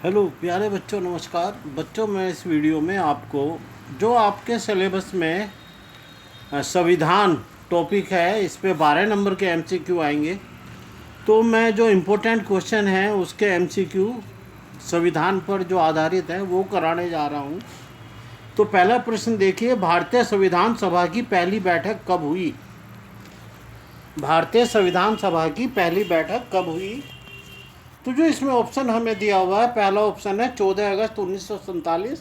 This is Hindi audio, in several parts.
हेलो प्यारे बच्चों, नमस्कार बच्चों। मैं इस वीडियो में आपको जो आपके सिलेबस में संविधान टॉपिक है, इस पे 12 नंबर के एमसीक्यू आएंगे। तो मैं जो इम्पोर्टेंट क्वेश्चन हैं उसके एमसीक्यू संविधान पर जो आधारित है वो कराने जा रहा हूँ। तो पहला प्रश्न देखिए, भारतीय संविधान सभा की पहली बैठक कब हुई? भारतीय संविधान सभा की पहली बैठक कब हुई? तो जो इसमें ऑप्शन हमें दिया हुआ है, पहला ऑप्शन है 14 अगस्त 1947,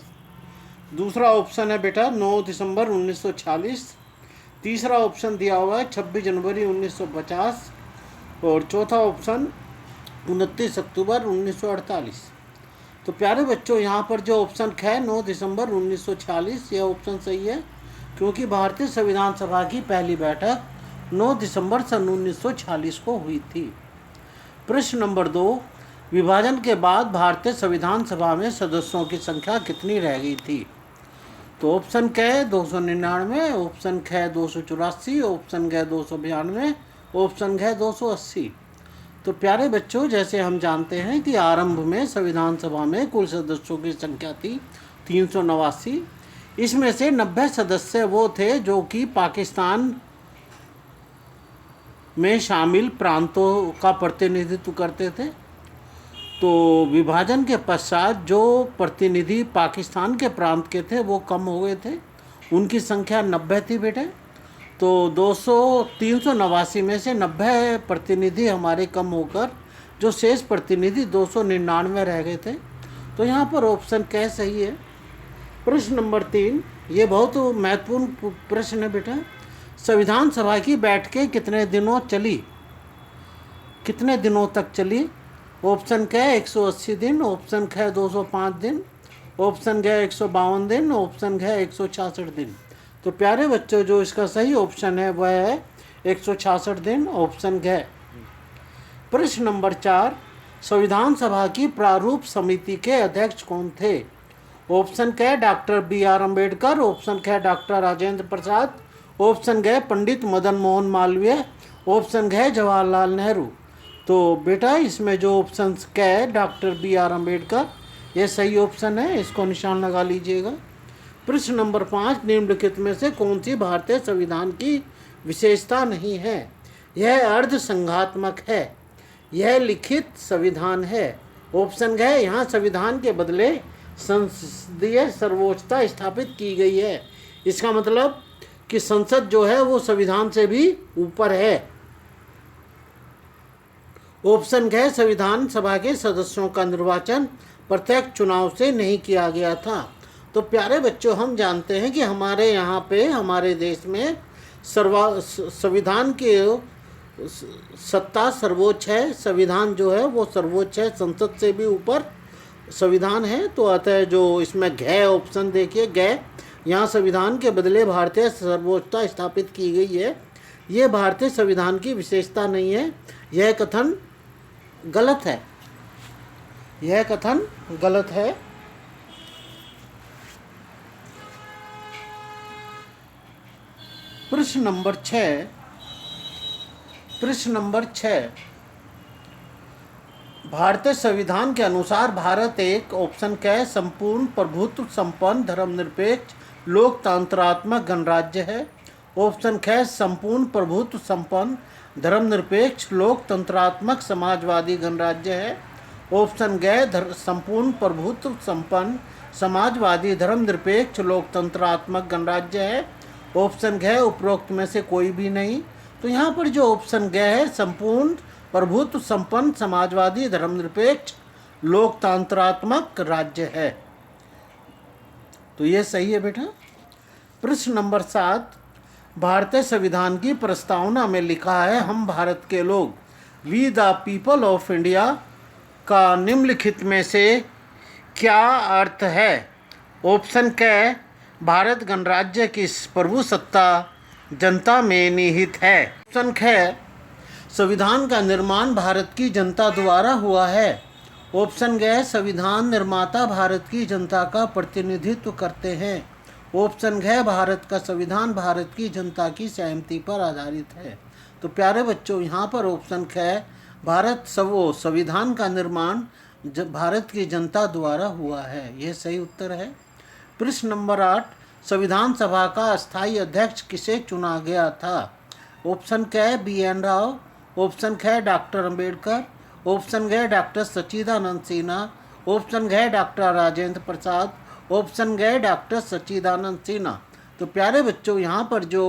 दूसरा ऑप्शन है बेटा 9 दिसंबर 1946, तीसरा ऑप्शन दिया हुआ है 26 जनवरी 1950 और चौथा ऑप्शन 29 अक्टूबर 1948। तो प्यारे बच्चों, यहाँ पर जो ऑप्शन है 9 दिसंबर 1946, यह ऑप्शन सही है, क्योंकि भारतीय संविधान सभा की पहली बैठक 9 दिसंबर सन 1946 को हुई थी। प्रश्न नंबर 2, विभाजन के बाद भारतीय संविधान सभा में सदस्यों की संख्या कितनी रह गई थी? तो ऑप्शन क 299, ऑप्शन ख 284, ऑप्शन ग 292, ऑप्शन घ 280। तो प्यारे बच्चों, जैसे हम जानते हैं कि आरंभ में संविधान सभा में कुल सदस्यों की संख्या थी 389। इसमें से 90 सदस्य वो थे जो कि पाकिस्तान में शामिल प्रांतों का प्रतिनिधित्व करते थे। तो विभाजन के पश्चात जो प्रतिनिधि पाकिस्तान के प्रांत के थे वो कम हो गए थे, उनकी संख्या 90 थी बेटे। तो 389 में से 90 प्रतिनिधि हमारे कम होकर जो शेष प्रतिनिधि 299 रह गए थे। तो यहाँ पर ऑप्शन क सही है। प्रश्न नंबर 3, ये बहुत महत्वपूर्ण प्रश्न है बेटा। संविधान सभा की बैठकें कितने दिनों तक चली? ऑप्शन क 180 दिन, ऑप्शन ख 205 दिन, ऑप्शन घ 152 दिन, ऑप्शन घ 166 दिन। तो प्यारे बच्चों, जो इसका सही ऑप्शन है वह है 166 दिन, ऑप्शन घ। प्रश्न नंबर 4, संविधान सभा की प्रारूप समिति के अध्यक्ष कौन थे? ऑप्शन क डॉक्टर BR अम्बेडकर, ऑप्शन ख डॉक्टर राजेंद्र प्रसाद, ऑप्शन घ पंडित मदन मोहन मालवीय, ऑप्शन घ जवाहरलाल नेहरू। तो बेटा, इसमें जो ऑप्शन क डॉक्टर BR अम्बेडकर, यह सही ऑप्शन है, इसको निशान लगा लीजिएगा। प्रश्न नंबर 5, निम्नलिखित में से कौन सी भारतीय संविधान की विशेषता नहीं है? यह अर्ध संघात्मक है, यह लिखित संविधान है। ऑप्शन घ, यहाँ संविधान के बदले संसदीय सर्वोच्चता स्थापित की गई है। इसका मतलब कि संसद जो है वो संविधान से भी ऊपर है। ऑप्शन घ, संविधान सभा के सदस्यों का निर्वाचन प्रत्यक्ष चुनाव से नहीं किया गया था। तो प्यारे बच्चों, हम जानते हैं कि हमारे यहाँ पे हमारे देश में संविधान की सत्ता सर्वोच्च है। संविधान जो है वो सर्वोच्च है, संसद से भी ऊपर संविधान है। तो अतः जो इसमें घ ऑप्शन देखिए, घ, यहाँ संविधान के बदले भारतीय सर्वोच्चता स्थापित की गई है। ये भारतीय संविधान की विशेषता नहीं है, यह कथन गलत है, यह कथन गलत है। प्रश्न नंबर 6, भारतीय संविधान के अनुसार भारत एक, ऑप्शन क संपूर्ण प्रभुत्व संपन्न धर्मनिरपेक्ष लोकतंत्रात्मक गणराज्य है। ऑप्शन ख संपूर्ण प्रभुत्व संपन्न धर्मनिरपेक्ष लोकतंत्रात्मक समाजवादी गणराज्य है। ऑप्शन ग संपूर्ण प्रभुत्व संपन्न समाजवादी धर्मनिरपेक्ष लोकतंत्रात्मक गणराज्य है। ऑप्शन घ उपरोक्त में से कोई भी नहीं। तो यहाँ पर जो ऑप्शन ग है, संपूर्ण प्रभुत्व संपन्न समाजवादी धर्मनिरपेक्ष लोकतंत्रात्मक राज्य है, तो ये सही है बेटा। प्रश्न नंबर 7, भारतीय संविधान की प्रस्तावना में लिखा है, हम भारत के लोग, we the people of India का निम्नलिखित में से क्या अर्थ है? ऑप्शन क, भारत गणराज्य की प्रभु सत्ता जनता में निहित है। ऑप्शन ख, संविधान का निर्माण भारत की जनता द्वारा हुआ है। ऑप्शन ग, संविधान निर्माता भारत की जनता का प्रतिनिधित्व करते हैं। ऑप्शन घ, भारत का संविधान भारत की जनता की सहमति पर आधारित है। तो प्यारे बच्चों, यहाँ पर ऑप्शन ख, भारत संविधान का निर्माण जब भारत की जनता द्वारा हुआ है, यह सही उत्तर है। प्रश्न नंबर 8, संविधान सभा का अस्थायी अध्यक्ष किसे चुना गया था? ऑप्शन क बी एन राव, ऑप्शन ख डॉक्टर अंबेडकर, ऑप्शन घ डॉक्टर सच्चिदानंद सिन्हा, ऑप्शन घ डॉक्टर राजेंद्र प्रसाद, ऑप्शन घ डॉक्टर सच्चिदानंद सिन्हा। तो प्यारे बच्चों यहाँ पर जो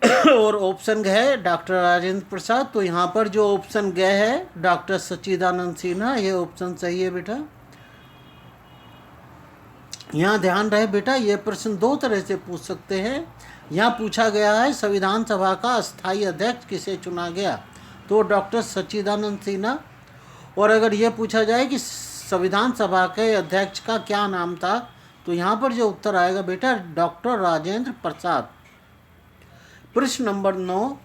और ऑप्शन घ है डॉक्टर राजेंद्र प्रसाद, तो यहाँ पर जो ऑप्शन घ है डॉक्टर सच्चिदानंद सिन्हा, ये ऑप्शन सही है बेटा। यहाँ ध्यान रहे बेटा, ये प्रश्न दो तरह से पूछ सकते हैं। यहाँ पूछा गया है संविधान सभा का अस्थायी अध्यक्ष किसे चुना गया, तो डॉक्टर सच्चिदानंद सिन्हा। और अगर ये पूछा जाए कि संविधान सभा के अध्यक्ष का क्या नाम था, तो यहाँ पर जो उत्तर आएगा बेटा डॉक्टर राजेंद्र प्रसाद। प्रश्न नंबर 9,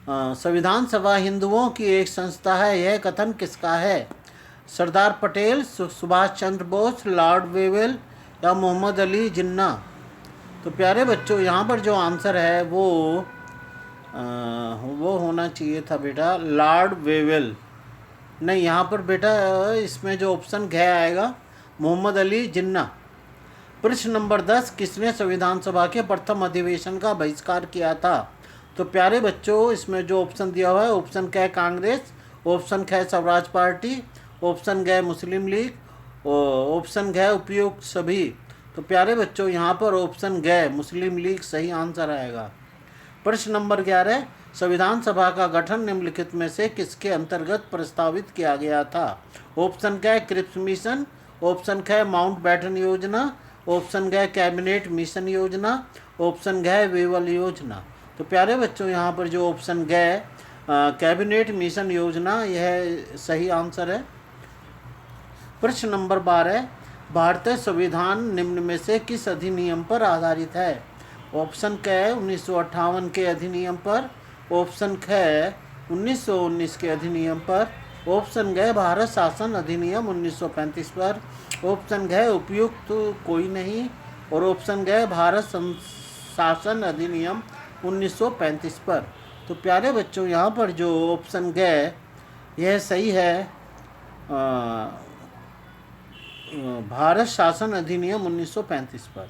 संविधान सभा हिंदुओं की एक संस्था है, यह कथन किसका है? सरदार पटेल, सुभाष चंद्र बोस, लॉर्ड वेवेल या मोहम्मद अली जिन्ना। तो प्यारे बच्चों यहाँ पर जो आंसर है वो होना चाहिए था बेटा लॉर्ड वेवेल। नहीं, यहाँ पर बेटा इसमें जो ऑप्शन घ आएगा मोहम्मद अली जिन्ना। प्रश्न नंबर 10, किसने संविधान सभा के प्रथम अधिवेशन का बहिष्कार किया था? तो प्यारे बच्चों इसमें जो ऑप्शन दिया हुआ है, ऑप्शन क कांग्रेस, ऑप्शन ख स्वराज पार्टी, ऑप्शन घ मुस्लिम लीग, ऑप्शन घ उपयुक्त सभी। तो प्यारे बच्चों यहाँ पर ऑप्शन घ मुस्लिम लीग सही आंसर आएगा। प्रश्न नंबर 11, संविधान सभा का गठन निम्नलिखित में से किसके अंतर्गत प्रस्तावित किया गया था? ऑप्शन क क्रिप्स मिशन, ऑप्शन ख माउंटबेटन योजना, ऑप्शन घ कैबिनेट मिशन योजना, ऑप्शन घ वेवल योजना। तो प्यारे बच्चों यहाँ पर जो ऑप्शन घ कैबिनेट मिशन योजना, यह सही आंसर है। प्रश्न नंबर 12, भारतीय संविधान निम्न में से किस अधिनियम पर आधारित है? ऑप्शन क 1958 के अधिनियम पर, ऑप्शन ख 1919 के अधिनियम पर, ऑप्शन घ भारत शासन अधिनियम 1935 पर, ऑप्शन घ उपयुक्त कोई नहीं, और ऑप्शन घ भारत शासन अधिनियम 1935 पर। तो प्यारे बच्चों यहाँ पर जो ऑप्शन घ यह सही है, भारत शासन अधिनियम 1935 पर।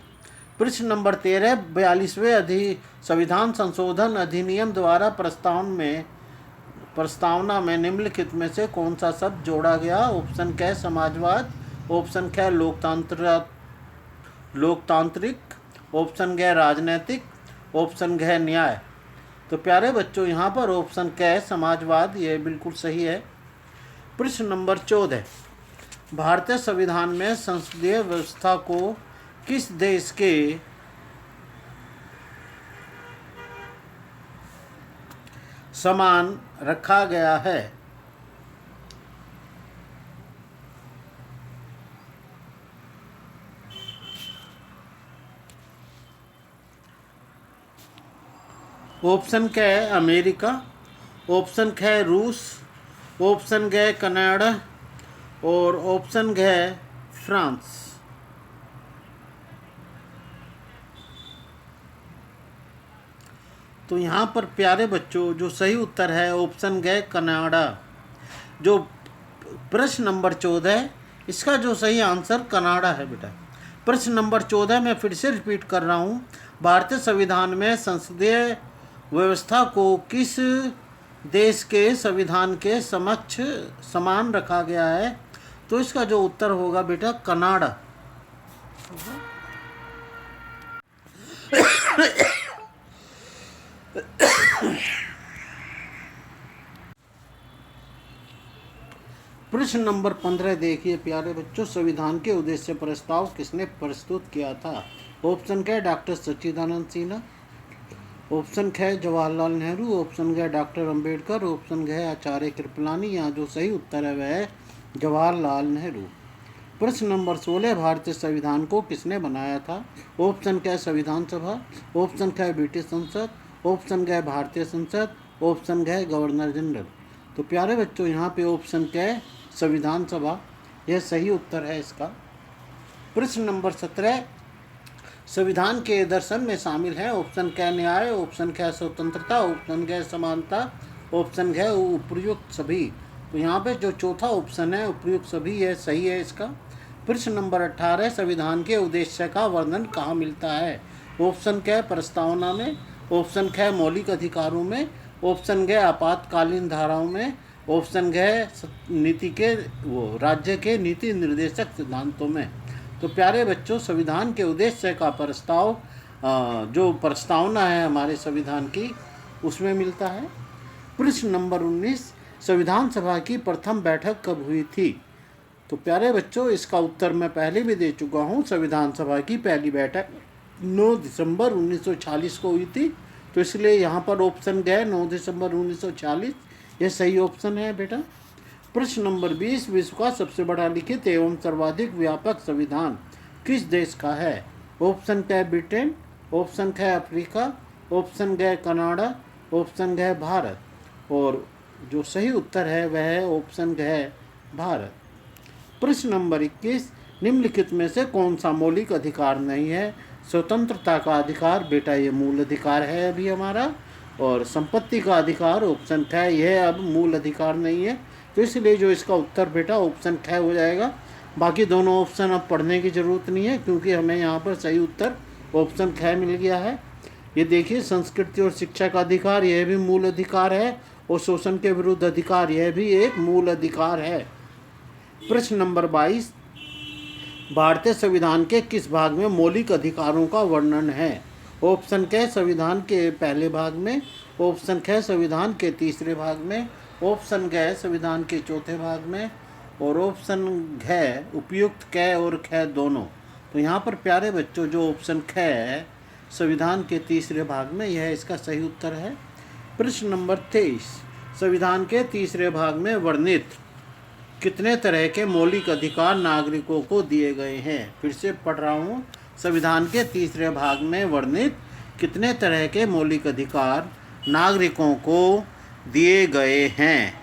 प्रश्न नंबर 13, 42वें संविधान संशोधन अधिनियम द्वारा प्रस्तावना में निम्नलिखित में से कौन सा शब्द जोड़ा गया? ऑप्शन क समाजवाद, ऑप्शन ख लोकतांत्रिक, ऑप्शन घ राजनैतिक, ऑप्शन घ न्याय। तो प्यारे बच्चों यहाँ पर ऑप्शन क समाजवाद ये बिल्कुल सही है। प्रश्न नंबर 14, भारतीय संविधान में संसदीय व्यवस्था को किस देश के समान रखा गया है? ऑप्शन क अमेरिका, ऑप्शन ख रूस, ऑप्शन घ कनाडा और ऑप्शन घ फ्रांस। तो यहाँ पर प्यारे बच्चों जो सही उत्तर है ऑप्शन घ कनाडा। जो प्रश्न नंबर 14, इसका जो सही आंसर कनाडा है बेटा। प्रश्न नंबर 14 मैं फिर से रिपीट कर रहा हूँ, भारतीय संविधान में संसदीय व्यवस्था को किस देश के संविधान के समक्ष समान रखा गया है? तो इसका जो उत्तर होगा बेटा कनाडा। प्रश्न नंबर 15 देखिए प्यारे बच्चों, संविधान के उद्देश्य प्रस्ताव किसने प्रस्तुत किया था? ऑप्शन क डॉक्टर सच्चिदानंद सिन्हा, ऑप्शन ख जवाहरलाल नेहरू, ऑप्शन घ डॉक्टर अंबेडकर, ऑप्शन घ आचार्य कृपलानी। यहाँ जो सही उत्तर है वह है जवाहरलाल नेहरू। प्रश्न नंबर 16, भारतीय संविधान को किसने बनाया था? ऑप्शन क संविधान सभा, ऑप्शन ख ब्रिटिश संसद, ऑप्शन घ भारतीय संसद, ऑप्शन घ गवर्नर जनरल। तो प्यारे बच्चों यहाँ पे ऑप्शन क संविधान सभा यह सही उत्तर है इसका। प्रश्न नंबर 17, संविधान के दर्शन में शामिल है ऑप्शन क न्याय, ऑप्शन ख स्वतंत्रता, ऑप्शन घ समानता, ऑप्शन घ उपयुक्त सभी। तो यहाँ पे जो चौथा ऑप्शन है उपयुक्त सभी है, सही है इसका। प्रश्न नंबर 18, संविधान के उद्देश्य का वर्णन कहाँ मिलता है? ऑप्शन क प्रस्तावना में, ऑप्शन ख मौलिक अधिकारों में, ऑप्शन ग आपातकालीन धाराओं में, ऑप्शन घ नीति के राज्य के नीति निर्देशक सिद्धांतों में। तो प्यारे बच्चों, संविधान के उद्देश्य का प्रस्ताव जो प्रस्तावना है हमारे संविधान की, उसमें मिलता है। प्रश्न नंबर 19, संविधान सभा की प्रथम बैठक कब हुई थी? तो प्यारे बच्चों, इसका उत्तर मैं पहले भी दे चुका हूँ। संविधान सभा की पहली बैठक 9 दिसंबर 1940 को हुई थी। तो इसलिए यहाँ पर ऑप्शन ग 9 दिसंबर 1940 यह सही ऑप्शन है बेटा। प्रश्न नंबर 20, विश्व का सबसे बड़ा लिखित एवं सर्वाधिक व्यापक संविधान किस देश का है? ऑप्शन क ब्रिटेन, ऑप्शन ख अफ्रीका, ऑप्शन ग कनाडा, ऑप्शन घ भारत। और जो सही उत्तर है वह है ऑप्शन घ भारत। प्रश्न नंबर 21, निम्नलिखित में से कौन सा मौलिक अधिकार नहीं है? स्वतंत्रता का अधिकार, बेटा ये मूल अधिकार है अभी हमारा। और संपत्ति का अधिकार, ऑप्शन ख, यह अब मूल अधिकार नहीं है। तो इसलिए जो इसका उत्तर बेटा ऑप्शन ख हो जाएगा। बाकी दोनों ऑप्शन अब पढ़ने की ज़रूरत नहीं है, क्योंकि हमें यहाँ पर सही उत्तर ऑप्शन ख मिल गया है। ये देखिए, संस्कृति और शिक्षा का अधिकार, यह भी मूल अधिकार है। और शोषण के विरुद्ध अधिकार, यह भी एक मूल अधिकार है। प्रश्न नंबर 22, भारतीय संविधान के किस भाग में मौलिक अधिकारों का वर्णन है? ऑप्शन क संविधान के पहले भाग में, ऑप्शन ख संविधान के तीसरे भाग में, ऑप्शन ग संविधान के चौथे भाग में, और ऑप्शन घ उपयुक्त क और ख दोनों। तो यहाँ पर प्यारे बच्चों, जो ऑप्शन ख है संविधान के तीसरे भाग में, यह इसका सही उत्तर है। प्रश्न नंबर 23, संविधान के तीसरे भाग में वर्णित कितने तरह के मौलिक अधिकार नागरिकों को दिए गए हैं? फिर से पढ़ रहा हूँ, संविधान के तीसरे भाग में वर्णित कितने तरह के मौलिक अधिकार नागरिकों को दिए गए हैं?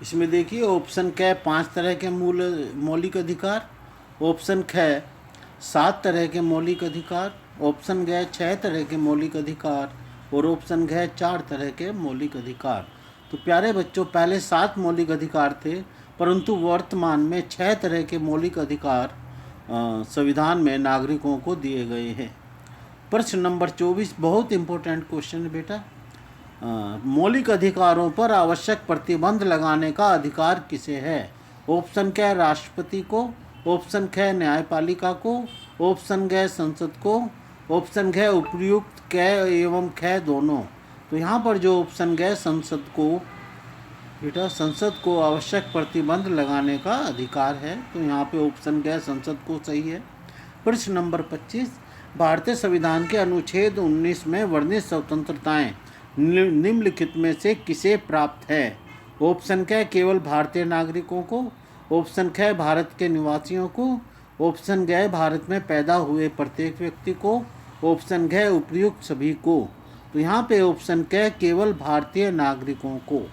इसमें देखिए, ऑप्शन क 5 तरह के मौलिक अधिकार, ऑप्शन ख 7 तरह के मौलिक अधिकार, ऑप्शन ग 6 तरह के मौलिक अधिकार, और ऑप्शन घ 4 तरह के मौलिक अधिकार। तो प्यारे बच्चों, पहले 7 मौलिक अधिकार थे, परंतु वर्तमान में 6 तरह के मौलिक अधिकार संविधान में नागरिकों को दिए गए हैं। प्रश्न नंबर 24 बहुत इंपॉर्टेंट क्वेश्चन है बेटा। मौलिक अधिकारों पर आवश्यक प्रतिबंध लगाने का अधिकार किसे है? ऑप्शन क राष्ट्रपति को, ऑप्शन ख न्यायपालिका को, ऑप्शन ग संसद को, ऑप्शन घ उपयुक्त क एवं ख दोनों। तो यहाँ पर जो ऑप्शन ग संसद को, बेटा संसद को आवश्यक प्रतिबंध लगाने का अधिकार है। तो यहाँ पे ऑप्शन ग संसद को सही है। प्रश्न नंबर 25, भारतीय संविधान के अनुच्छेद 19 में वर्णित स्वतंत्रताएं निम्नलिखित में से किसे प्राप्त है? ऑप्शन क केवल भारतीय नागरिकों को, ऑप्शन ख भारत के निवासियों को, ऑप्शन ग भारत में पैदा हुए प्रत्येक व्यक्ति को, ऑप्शन घ उपयुक्त सभी को। तो यहाँ पे ऑप्शन क केवल भारतीय नागरिकों को।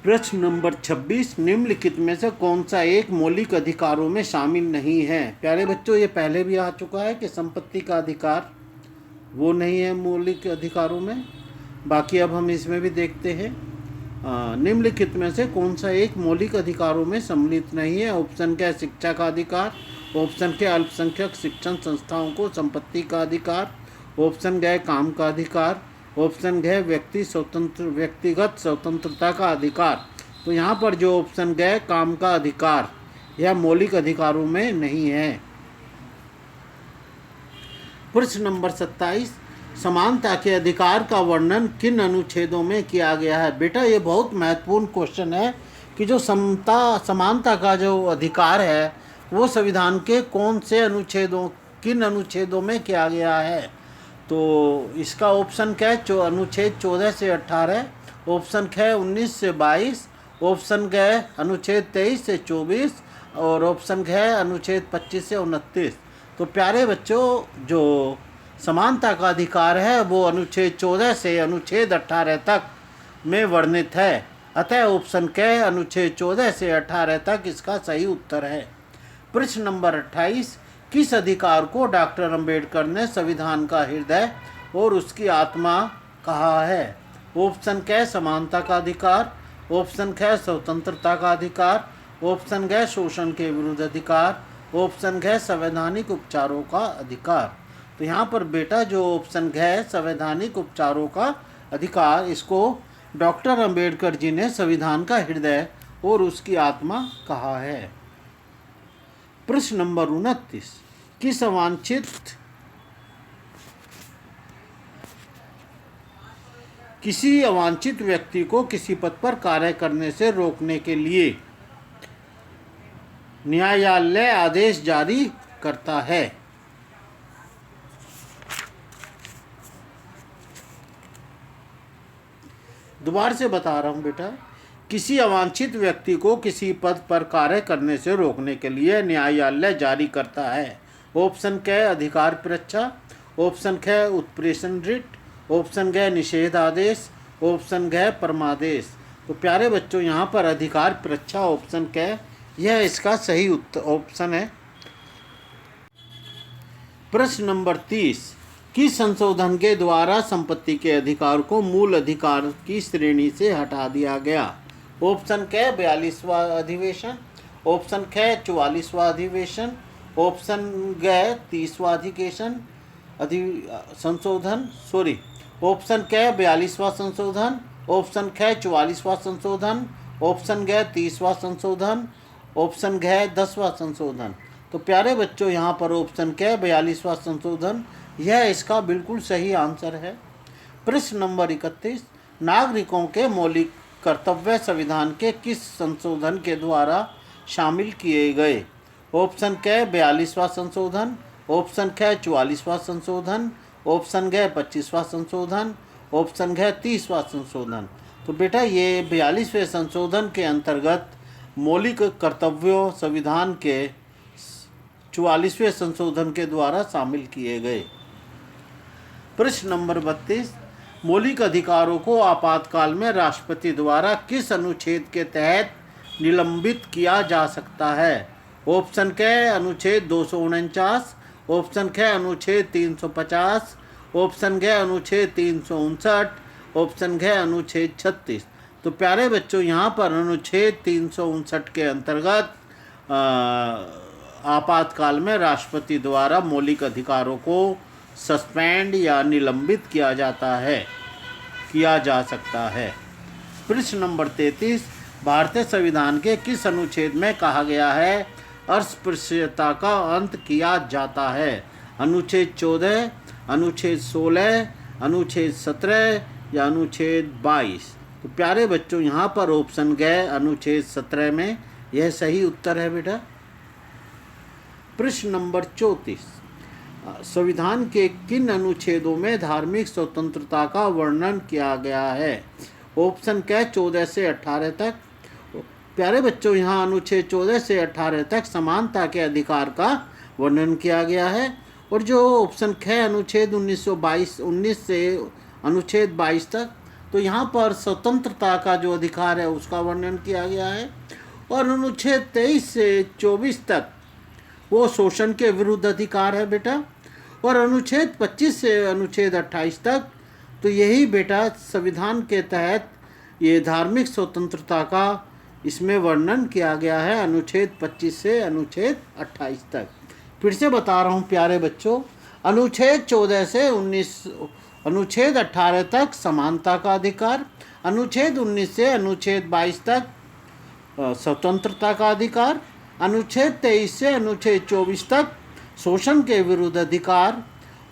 प्रश्न नंबर 26, निम्नलिखित में से कौन सा एक मौलिक अधिकारों में शामिल नहीं है? प्यारे बच्चों, ये पहले भी आ चुका है कि संपत्ति का अधिकार वो नहीं है मौलिक अधिकारों में। बाकी अब हम इसमें भी देखते हैं। निम्नलिखित में से कौन सा एक मौलिक अधिकारों में सम्मिलित नहीं है? ऑप्शन क शिक्षा का अधिकार, ऑप्शन के अल्पसंख्यक शिक्षण संस्थाओं को संपत्ति का अधिकार, ऑप्शन ग काम का अधिकार, ऑप्शन घ व्यक्तिगत स्वतंत्रता का अधिकार। तो यहाँ पर जो ऑप्शन ग काम का अधिकार, यह मौलिक अधिकारों में नहीं है। प्रश्न नंबर 27, समानता के अधिकार का वर्णन किन अनुच्छेदों में किया गया है? बेटा ये बहुत महत्वपूर्ण क्वेश्चन है कि जो समानता का जो अधिकार है वो संविधान के कौन से किन अनुच्छेदों में किया गया है? तो इसका ऑप्शन क्या है? अनुच्छेद 14 से 18, ऑप्शन ख 19 से 22, ऑप्शन ग अनुच्छेद 23 से 24, और ऑप्शन घ अनुच्छेद 25 से 29। तो प्यारे बच्चों, जो समानता का अधिकार है वो अनुच्छेद 14 से अनुच्छेद 18 तक में वर्णित है। अतः ऑप्शन क अनुच्छेद 14 से 18 तक इसका सही उत्तर है। प्रश्न नंबर 28, किस अधिकार को डॉक्टर अंबेडकर ने संविधान का हृदय और उसकी आत्मा कहा है? ऑप्शन क समानता का अधिकार, ऑप्शन ख स्वतंत्रता का अधिकार, ऑप्शन ग शोषण के विरुद्ध अधिकार, ऑप्शन घ संवैधानिक उपचारों का अधिकार। तो यहाँ पर बेटा जो ऑप्शन घ संवैधानिक उपचारों का अधिकार, इसको डॉक्टर अंबेडकर जी ने संविधान का हृदय और उसकी आत्मा कहा है। प्रश्न नंबर 29, किसी अवांछित व्यक्ति को किसी पद पर कार्य करने से रोकने के लिए न्यायालय आदेश जारी करता है? दोबारा से बता रहा हूं बेटा, किसी अवांछित व्यक्ति को किसी पद पर कार्य करने से रोकने के लिए न्यायालय जारी करता है। ऑप्शन क अधिकार परीक्षा, ऑप्शन ख उत्प्रेषण रिट, ऑप्शन ग निषेध आदेश, ऑप्शन घ परमादेश। तो प्यारे बच्चों यहाँ पर अधिकार परीक्षा ऑप्शन क यह इसका सही उत्तर ऑप्शन है। प्रश्न नंबर 30, किस संशोधन के द्वारा संपत्ति के अधिकार को मूल अधिकार की श्रेणी से हटा दिया गया? ऑप्शन क 42वां अधिवेशन, ऑप्शन ख 44वां अधिवेशन, ऑप्शन ग 30वां अधिवेशन संशोधन ऑप्शन क 42वां संशोधन, ऑप्शन ख 44वां संशोधन, ऑप्शन ग 30वां संशोधन, ऑप्शन घ 10वां संशोधन। तो प्यारे बच्चों यहाँ पर ऑप्शन क 42वां संशोधन यह इसका बिल्कुल सही आंसर है। प्रश्न नंबर 31, नागरिकों के मौलिक कर्तव्य संविधान के किस संशोधन के द्वारा शामिल किए गए? ऑप्शन क 42वां संशोधन, ऑप्शन ख 44वां संशोधन, ऑप्शन घ 25वां संशोधन, ऑप्शन घ 30वां संशोधन। तो बेटा ये 42वें संशोधन के अंतर्गत मौलिक कर्तव्यों संविधान के 44वें संशोधन के द्वारा शामिल किए गए। प्रश्न नंबर 32, मौलिक अधिकारों को आपातकाल में राष्ट्रपति द्वारा किस अनुच्छेद के तहत निलंबित किया जा सकता है? ऑप्शन क अनुच्छेद 249, ऑप्शन ख अनुच्छेद 350, ऑप्शन घ अनुच्छेद 359, ऑप्शन घ अनुच्छेद 36। तो प्यारे बच्चों यहाँ पर अनुच्छेद 359 के अंतर्गत आपातकाल में राष्ट्रपति द्वारा मौलिक अधिकारों को सस्पेंड या निलंबित किया जा सकता है। प्रश्न नंबर 33, भारतीय संविधान के किस अनुच्छेद में कहा गया है अस्पृश्यता का अंत किया जाता है? अनुच्छेद 14, अनुच्छेद 16, अनुच्छेद 17 या अनुच्छेद 22? तो प्यारे बच्चों यहाँ पर ऑप्शन ग अनुच्छेद 17 में यह सही उत्तर है बेटा। प्रश्न नंबर 34, संविधान के किन अनुच्छेदों में धार्मिक स्वतंत्रता का वर्णन किया गया है? ऑप्शन क 14 से 18 तक। प्यारे बच्चों यहाँ अनुच्छेद 14 से 18 तक समानता के अधिकार का वर्णन किया गया है, और जो ऑप्शन ख अनुच्छेद 19 से अनुच्छेद 22 तक, तो यहाँ पर स्वतंत्रता का जो अधिकार है उसका वर्णन किया गया है, और अनुच्छेद 23 से 24 तक वो शोषण के विरुद्ध अधिकार है बेटा, और अनुच्छेद 25 से अनुच्छेद 28 तक तो यही बेटा संविधान के तहत ये धार्मिक स्वतंत्रता का इसमें वर्णन किया गया है, अनुच्छेद 25 से अनुच्छेद 28 तक। फिर से बता रहा हूँ प्यारे बच्चों, अनुच्छेद 14 से 19 अनुच्छेद 18 तक समानता का अधिकार, अनुच्छेद 19 से अनुच्छेद 22 तक स्वतंत्रता का अधिकार, अनुच्छेद 23 से अनुच्छेद 24 तक शोषण के विरुद्ध अधिकार,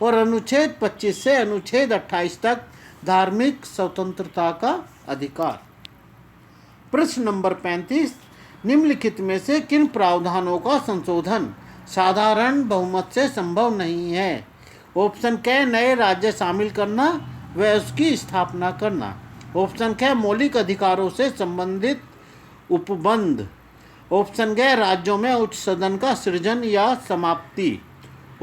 और अनुच्छेद 25 से अनुच्छेद 28 तक धार्मिक स्वतंत्रता का अधिकार। प्रश्न नंबर 35, निम्नलिखित में से किन प्रावधानों का संशोधन साधारण बहुमत से संभव नहीं है? ऑप्शन क नए राज्य शामिल करना व उसकी स्थापना करना, ऑप्शन ख मौलिक अधिकारों से संबंधित उपबंध, ऑप्शन घ राज्यों में उच्च सदन का सृजन या समाप्ति,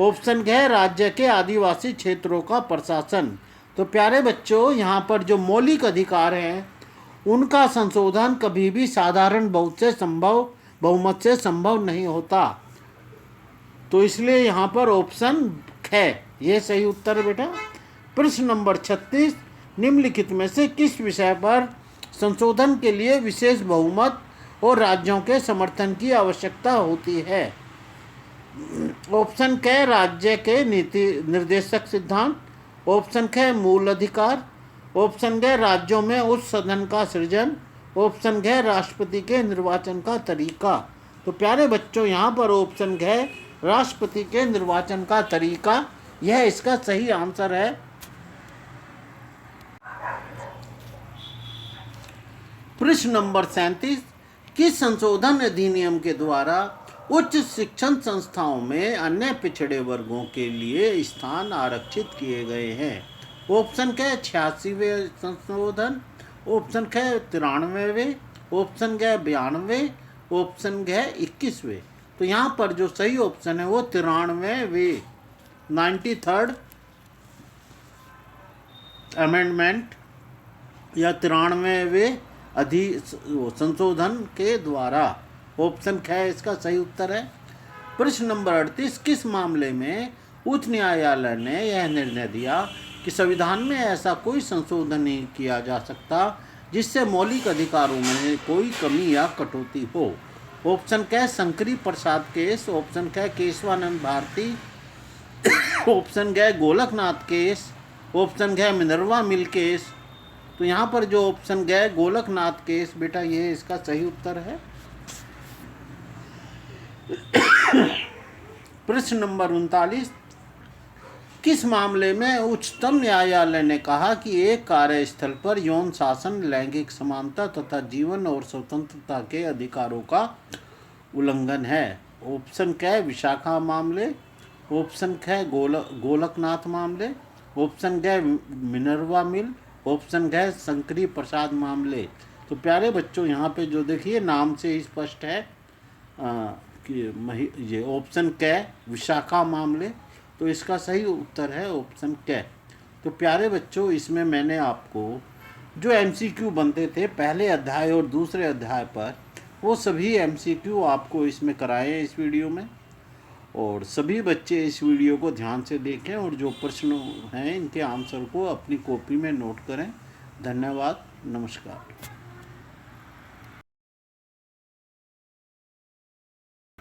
ऑप्शन घ राज्य के आदिवासी क्षेत्रों का प्रशासन। तो प्यारे बच्चों यहाँ पर जो मौलिक अधिकार हैं उनका संशोधन कभी भी साधारण बहुमत से संभव नहीं होता। तो इसलिए यहाँ पर ऑप्शन ख ये सही उत्तर है बेटा। प्रश्न नंबर 36, निम्नलिखित में से किस विषय पर संशोधन के लिए विशेष बहुमत और राज्यों के समर्थन की आवश्यकता होती है? ऑप्शन क राज्य के नीति निर्देशक सिद्धांत, ऑप्शन ख मूल अधिकार, ऑप्शन ग राज्यों में उच्च सदन का सृजन, ऑप्शन ग राष्ट्रपति के निर्वाचन का तरीका। तो प्यारे बच्चों यहाँ पर ऑप्शन ग राष्ट्रपति के निर्वाचन का तरीका यह इसका सही आंसर है। प्रश्न नंबर 37, किस संशोधन अधिनियम के द्वारा उच्च शिक्षण संस्थाओं में अन्य पिछड़े वर्गों के लिए स्थान आरक्षित किए गए हैं? ऑप्शन क 86वें संशोधन, ऑप्शन ख 93वें, ऑप्शन ग 92, ऑप्शन ग 21वें। तो यहाँ पर जो सही ऑप्शन है वो 93वें 93rd अमेंडमेंट या 93वें संशोधन के द्वारा। ऑप्शन ख इसका सही उत्तर है। प्रश्न नंबर 38, किस मामले में उच्च न्यायालय ने यह निर्णय दिया कि संविधान में ऐसा कोई संशोधन नहीं किया जा सकता जिससे मौलिक अधिकारों में कोई कमी या कटौती हो? ऑप्शन क शंकरी प्रसाद केस, ऑप्शन क केशवानंद भारती, ऑप्शन ग गोलकनाथ केस, ऑप्शन ग मिनर्वा मिल केस। तो यहाँ पर जो ऑप्शन ग गोलकनाथ केस बेटा ये इसका सही उत्तर है। प्रश्न नंबर 39, किस मामले में उच्चतम न्यायालय ने कहा कि एक कार्यस्थल पर यौन शासन, लैंगिक समानता तथा जीवन और स्वतंत्रता के अधिकारों का उल्लंघन है? ऑप्शन क विशाखा मामले, ऑप्शन ख गोलकनाथ मामले, ऑप्शन ग मिनर्वा मिल, ऑप्शन ग शंकरी प्रसाद मामले। तो प्यारे बच्चों यहाँ पे जो देखिए नाम से ही स्पष्ट है कि ये ऑप्शन क विशाखा मामले। तो इसका सही उत्तर है ऑप्शन क। तो प्यारे बच्चों इसमें मैंने आपको जो MCQ बनते थे पहले अध्याय और दूसरे अध्याय पर वो सभी MCQ आपको इसमें कराए हैं इस वीडियो में। और सभी बच्चे इस वीडियो को ध्यान से देखें और जो प्रश्न हैं इनके आंसर को अपनी कॉपी में नोट करें। धन्यवाद, नमस्कार।